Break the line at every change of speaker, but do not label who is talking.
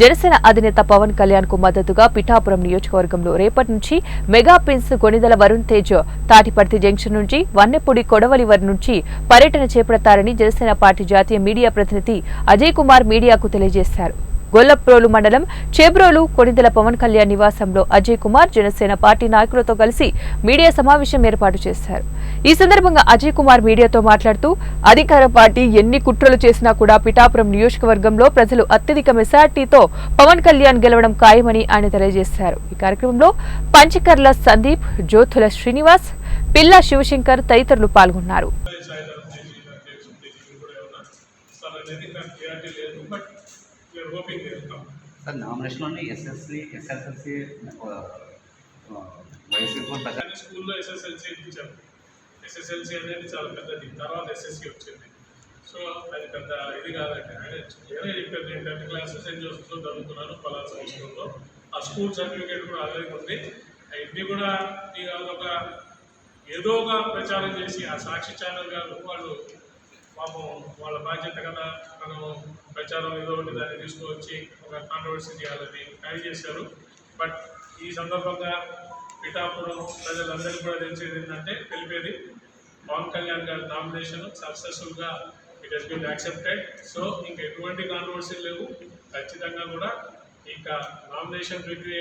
జనసేన అధినేత పవన్ కళ్యాణ్ కు మద్దతుగా పిఠాపురం నియోజకవర్గంలో రేపటి నుంచి mega prince Konidela Varun Tej Tatiparthi junction నుంచి వన్నెపూడి కొడవలి నుంచి పర్యటన చేపడతారని జనసేన పార్టీ జాతీయ మీడియా ప్రతినిధి అజయ్ కుమార్ మీడియాకు తెలియజేశారు. గొల్లప్రోలు మండలం చేబ్రోలు కొణిదెల పవన్ కళ్యాణ్ నివాసంలో అజయ్ కుమార్ జనసేన పార్టీ నాయకులతో కలిసి మీడియా సమావేశం ఏర్పాటు చేశారు. ఈ సందర్భంగా అజయ్ కుమార్ మీడియాతో మాట్లాడుతూ అధికార పార్టీ ఎన్ని కుట్రలు చేసినా కూడా పిఠాపురం నియోజకవర్గంలో ప్రజలు అత్యధిక మెజార్టీతో పవన్ కళ్యాణ్ గెలవడం ఖాయమని ఆయన తెలియజేశారు. ఈ కార్యక్రమంలో పంచకర్ల సందీప్, జ్యోతుల శ్రీనివాస్, పిల్ల శివశంకర్ తదితరులు పాల్గొన్నారు.
సార్ నామినేషన్లోనే ఎస్ఎస్సి ఎస్ఎస్ఎల్సి
స్కూల్లో ఎస్ఎస్ఎల్సి ఇచ్చారు. ఎస్ఎస్ఎల్సి అనేది చాలా పెద్దది, తర్వాత ఎస్ఎస్సి వచ్చింది. సో అది పెద్ద ఇది కాదండి. ఆయన ఏదో చెప్పారు, నేను 10th క్లాస్ సెయింట్ జోసెఫ్లో చదువుతున్నాను పలానా సంవత్సరంలో. ఆ స్కూల్ సర్టిఫికేట్ కూడా అలాగే ఉంది. అవన్నీ కూడా ఏదో ఒక ప్రచారం చేసి ఆ సాక్షి ఛానల్ గారు వాళ్ళు పాపం వాళ్ళ బాధ్యత కదా, మనం ప్రచారం ఏదో ఒకటి దాన్ని తీసుకువచ్చి ఒక కాంట్రవర్సీ చేయాలని ట్రై చేశారు. బట్ ఈ సందర్భంగా పిఠాపురం ప్రజలందరికీ కూడా తెలిపేది పవన్ కళ్యాణ్ గారి నామినేషన్ సక్సెస్ఫుల్గా it has been accepted. So ఇంకా ఎటువంటి కాంట్రవర్సీ లేవు. ఖచ్చితంగా కూడా ఇంకా నామినేషన్ రివ్యూ